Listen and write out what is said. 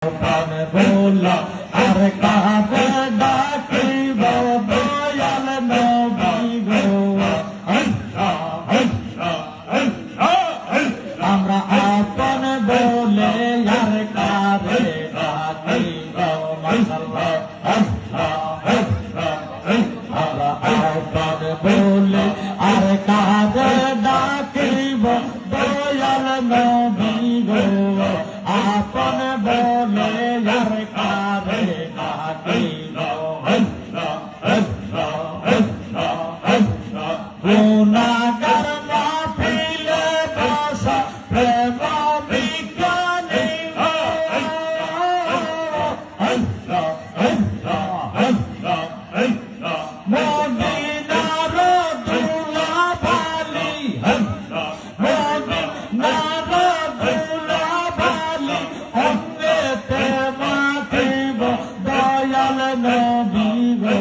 बोला আর কাবে ডাকিব দয়াল নবী গো আমরা আপন বলে আর কাবে ডাকিব মাশাআল্লাহ আমরা আপন বলে আর কাবে ডাকিব দয়াল নবী গো আপন বলে আর কাবে ডাকিব গুনাহগার মাহফিলে বসা প্রেম বিজ্ঞানী মদিনার দুলাভালি মদিনার দুলাভালি অঙ্গেতে মাখিব দয়াল নবী গো